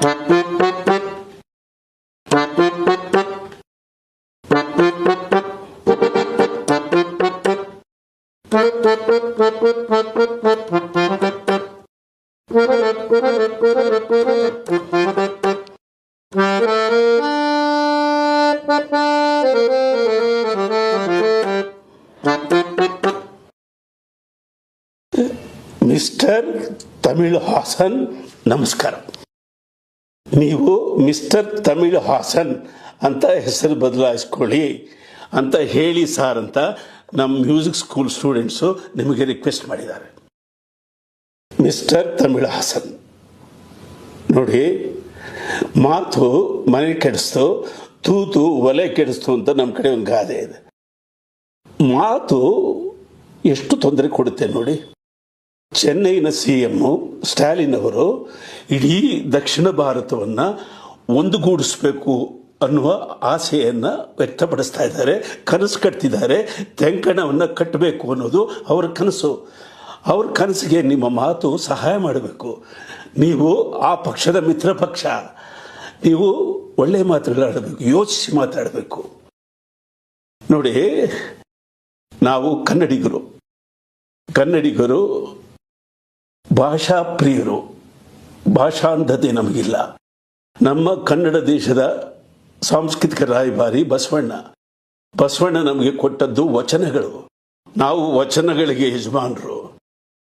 Mister Tamil Haasan, ನಮಸ್ಕಾರ. ನೀವು mister Tamil Haasan ಅಂತ ಹೆಸರು ಬದಲಾಯಿಸ್ಕೊಳ್ಳಿ ಅಂತ ಹೇಳಿ ಸಾರ್ ಅಂತ ನಮ್ಮ ಮ್ಯೂಸಿಕ್ ಸ್ಕೂಲ್ ಸ್ಟೂಡೆಂಟ್ಸು ನಿಮಗೆ ರಿಕ್ವೆಸ್ಟ್ ಮಾಡಿದ್ದಾರೆ. ಮಿಸ್ಟರ್ ತಮಿಳು ಹಾಸನ್ ನೋಡಿ, ಮಾತು ಮನೆ ಕೆಡಿಸ್ತು, ತೂತು ಒಲೆ ಕೆಡಿಸ್ತು ಅಂತ ನಮ್ಮ ಕಡೆ ಒಂದು ಗಾದೆ ಇದೆ. ಮಾತು ಎಷ್ಟು ತೊಂದರೆ ಕೊಡುತ್ತೆ ನೋಡಿ. ಚೆನ್ನೈನ CM ಸ್ಟಾಲಿನ್ ಅವರು ಇಡೀ ದಕ್ಷಿಣ ಭಾರತವನ್ನು ಒಂದುಗೂಡಿಸ್ಬೇಕು ಅನ್ನುವ ಆಸೆಯನ್ನು ವ್ಯಕ್ತಪಡಿಸ್ತಾ ಇದ್ದಾರೆ, ಕನಸು ಕಟ್ತಿದ್ದಾರೆ. ತೆಂಕಣವನ್ನು ಕಟ್ಟಬೇಕು ಅನ್ನೋದು ಅವರ ಕನಸು. ಅವ್ರ ಕನಸಿಗೆ ನಿಮ್ಮ ಮಾತು ಸಹಾಯ ಮಾಡಬೇಕು. ನೀವು ಆ ಪಕ್ಷದ ಮಿತ್ರ ಪಕ್ಷ, ನೀವು ಒಳ್ಳೆ ಮಾತುಗಳಾಡಬೇಕು, ಯೋಚಿಸಿ ಮಾತಾಡಬೇಕು. ನೋಡಿ, ನಾವು ಕನ್ನಡಿಗರು ಭಾಷಾ ಪ್ರಿಯರು, ಭಾಷಾಂಧತೆ ನಮಗಿಲ್ಲ. ನಮ್ಮ ಕನ್ನಡ ದೇಶದ ಸಾಂಸ್ಕೃತಿಕ ರಾಯಭಾರಿ ಬಸವಣ್ಣ ನಮಗೆ ಕೊಟ್ಟದ್ದು ವಚನಗಳು. ನಾವು ವಚನಗಳಿಗೆ ಯಜಮಾನರು.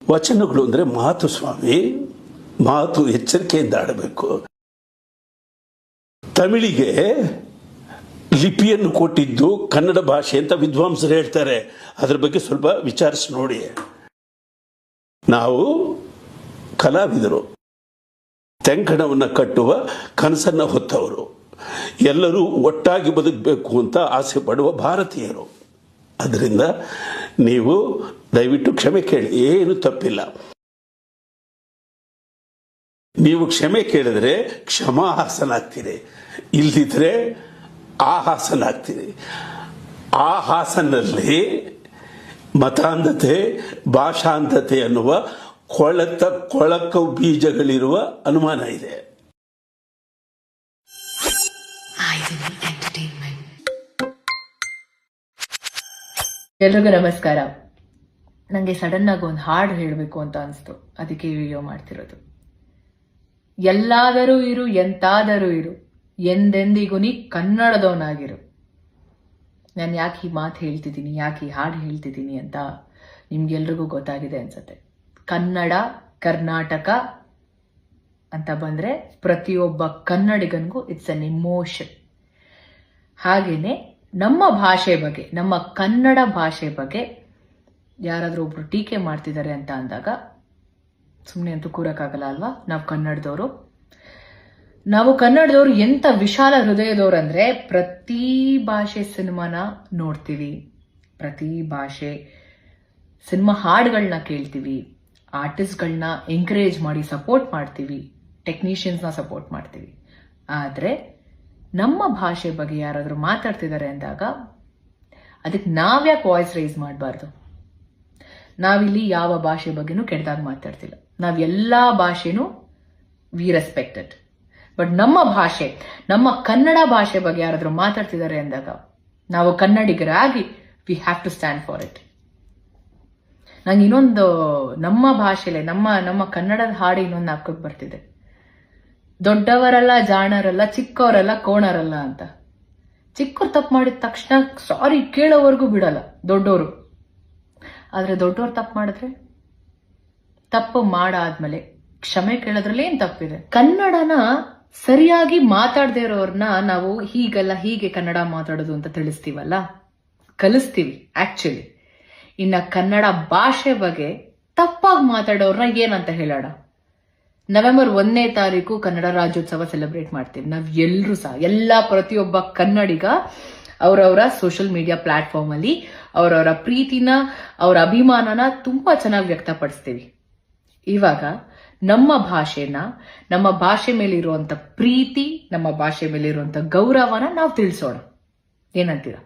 ವಚನಗಳು ಅಂದರೆ ಮಾತು ಸ್ವಾಮಿ, ಮಾತು ಎಚ್ಚರಿಕೆಯಿಂದ ಆಡಬೇಕು. ತಮಿಳಿಗೆ ಲಿಪಿಯನ್ನು ಕೊಟ್ಟಿದ್ದು ಕನ್ನಡ ಭಾಷೆ ಅಂತ ವಿದ್ವಾಂಸರು ಹೇಳ್ತಾರೆ. ಅದರ ಬಗ್ಗೆ ಸ್ವಲ್ಪ ವಿಚಾರಿಸಿ ನೋಡಿ. ನಾವು ಕಲಾವಿದರು, ತೆಂಕಣವನ್ನು ಕಟ್ಟುವ ಕನಸನ್ನು ಹೊತ್ತವರು, ಎಲ್ಲರೂ ಒಟ್ಟಾಗಿ ಬದುಕಬೇಕು ಅಂತ ಆಸೆ ಪಡುವ ಭಾರತೀಯರು. ಅದರಿಂದ ನೀವು ದಯವಿಟ್ಟು ಕ್ಷಮೆ ಕೇಳಿ, ಏನು ತಪ್ಪಿಲ್ಲ. ನೀವು ಕ್ಷಮೆ ಕೇಳಿದ್ರೆ ಕ್ಷಮಾಹಾಸನಾಗ್ತೀರಿ, ಇಲ್ದಿದ್ರೆ ಆಹಾಸನಾಗ್ತೀರಿ. ಆ ಹಾಸನಲ್ಲಿ ಮತಾಂಧತೆ, ಭಾಷಾಂಧತೆ ಅನ್ನುವ ಕೊಳಕು ಬೀಜಗಳಿರುವ ಅನುಮಾನ ಇದೆ. ಎಲ್ರಿಗೂ ನಮಸ್ಕಾರ. ನಂಗೆ ಸಡನ್ ಆಗಿ ಒಂದು ಹಾಡು ಹೇಳಬೇಕು ಅಂತ ಅನಿಸ್ತು, ಅದಕ್ಕೆ ವಿಡಿಯೋ ಮಾಡ್ತಿರೋದು. ಎಲ್ಲಾದರೂ ಇರು, ಎಂತಾದರೂ ಇರು, ಎಂದೆಂದಿಗೂ ನೀ ಕನ್ನಡದವನಾಗಿರು. ನಾನು ಯಾಕೆ ಈ ಮಾತು ಹೇಳ್ತಿದ್ದೀನಿ, ಯಾಕೆ ಈ ಹಾಡು ಹೇಳ್ತಿದ್ದೀನಿ ಅಂತ ನಿಮ್ಗೆಲ್ರಿಗೂ ಗೊತ್ತಾಗಿದೆ ಅನ್ಸತ್ತೆ. ಕನ್ನಡ, ಕರ್ನಾಟಕ ಅಂತ ಬಂದ್ರೆ ಪ್ರತಿಯೊಬ್ಬ ಕನ್ನಡಿಗನಿಗೂ ಇಟ್ಸ್ ಅನ್ ಇಮೋಷನ್. ಹಾಗೇನೆ ನಮ್ಮ ಭಾಷೆ ಬಗ್ಗೆ, ನಮ್ಮ ಕನ್ನಡ ಭಾಷೆ ಬಗ್ಗೆ ಯಾರಾದ್ರೂ ಒಬ್ರು ಟೀಕೆ ಮಾಡ್ತಿದ್ದಾರೆ ಅಂತ ಅಂದಾಗ ಸುಮ್ಮನೆ ಅಂತೂ ಕೂರಕ್ಕಾಗಲ್ಲ ಅಲ್ವಾ. ನಾವು ಕನ್ನಡದವರು ಎಂತ ವಿಶಾಲ ಹೃದಯದವ್ರು ಅಂದ್ರೆ, ಪ್ರತಿ ಭಾಷೆ ಸಿನಿಮಾನ ನೋಡ್ತೀವಿ, ಪ್ರತಿ ಭಾಷೆ ಸಿನಿಮಾ ಹಾಡುಗಳನ್ನ ಕೇಳ್ತೀವಿ, ಆರ್ಟಿಸ್ಟ್ಗಳನ್ನ ಎಂಕರೇಜ್ ಮಾಡಿ ಸಪೋರ್ಟ್ ಮಾಡ್ತೀವಿ, ಟೆಕ್ನಿಷಿಯನ್ಸ್ನ ಸಪೋರ್ಟ್ ಮಾಡ್ತೀವಿ. ಆದರೆ ನಮ್ಮ ಭಾಷೆ ಬಗ್ಗೆ ಯಾರಾದರೂ ಮಾತಾಡ್ತಿದ್ದಾರೆ ಅಂದಾಗ ಅದಕ್ಕೆ ನಾವ್ಯಾಕೆ ವಾಯ್ಸ್ ರೈಸ್ ಮಾಡಬಾರ್ದು? ನಾವಿಲ್ಲಿ ಯಾವ ಭಾಷೆ ಬಗ್ಗೆನೂ ಕೆಟ್ಟದಾಗ ಮಾತಾಡ್ತಿಲ್ಲ. ನಾವೆಲ್ಲಾ ಭಾಷೆನೂ ವಿ ರೆಸ್ಪೆಕ್ಟೆಡ್. ಬಟ್ ನಮ್ಮ ಭಾಷೆ, ನಮ್ಮ ಕನ್ನಡ ಭಾಷೆ ಬಗ್ಗೆ ಯಾರಾದರೂ ಮಾತಾಡ್ತಿದ್ದಾರೆ ಅಂದಾಗ ನಾವು ಕನ್ನಡಿಗರಾಗಿ we have to stand for it. ನಂಗೆ ಇನ್ನೊಂದು ನಮ್ಮ ಭಾಷೆಲೆ, ನಮ್ಮ ಕನ್ನಡದ ಹಾಡು ಇನ್ನೊಂದು ನಾಲ್ಕಕ್ಕೆ ಬರ್ತಿದೆ. ದೊಡ್ಡವರಲ್ಲ ಜಾಣರಲ್ಲ, ಚಿಕ್ಕವರಲ್ಲ ಕೋಣರಲ್ಲ ಅಂತ. ಚಿಕ್ಕವ್ರು ತಪ್ಪು ಮಾಡಿದ ತಕ್ಷಣ ಸಾರಿ ಕೇಳೋವರೆಗೂ ಬಿಡಲ್ಲ ದೊಡ್ಡವರು. ಆದ್ರೆ ದೊಡ್ಡವ್ರು ತಪ್ಪು ಮಾಡಿದ್ರೆ, ತಪ್ಪು ಮಾಡಾದ್ಮೇಲೆ ಕ್ಷಮೆ ಕೇಳೋದ್ರಲ್ಲಿ ಏನ್ ತಪ್ಪಿದೆ? ಕನ್ನಡನ ಸರಿಯಾಗಿ ಮಾತಾಡದೇ ಇರೋರ್ನ ನಾವು ಹೀಗಲ್ಲ ಹೀಗೆ ಕನ್ನಡ ಮಾತಾಡೋದು ಅಂತ ತಿಳಿಸ್ತೀವಲ್ಲ, ಕಲಿಸ್ತೀವಿ ಆಕ್ಚುಲಿ. ಇನ್ನ ಕನ್ನಡ ಭಾಷೆ ಬಗ್ಗೆ ತಪ್ಪಾಗಿ ಮಾತಾಡೋರ್ನ ಏನಂತ ಹೇಳೋಣ? ನವೆಂಬರ್ 1ನೇ ತಾರೀಕು ಕನ್ನಡ ರಾಜ್ಯೋತ್ಸವ ಸೆಲೆಬ್ರೇಟ್ ಮಾಡ್ತೀವಿ. ನಾವ್ ಎಲ್ರೂ ಸಹ ಪ್ರತಿಯೊಬ್ಬ ಕನ್ನಡಿಗ ಅವರವರ ಸೋಷಿಯಲ್ ಮೀಡಿಯಾ ಪ್ಲಾಟ್ಫಾರ್ಮ್ ಅಲ್ಲಿ ಅವರವರ ಪ್ರೀತಿನ, ಅವರ ಅಭಿಮಾನನ ತುಂಬಾ ಚೆನ್ನಾಗಿ ವ್ಯಕ್ತಪಡಿಸ್ತೀವಿ. ಇವಾಗ ನಮ್ಮ ಭಾಷೆನ, ನಮ್ಮ ಭಾಷೆ ಮೇಲೆ ಇರುವಂತ ಪ್ರೀತಿ, ನಮ್ಮ ಭಾಷೆ ಮೇಲೆ ಇರುವಂತ ಗೌರವನ ನಾವು ತಿಳಿಸೋಣ. ಏನಂತೀರಾ?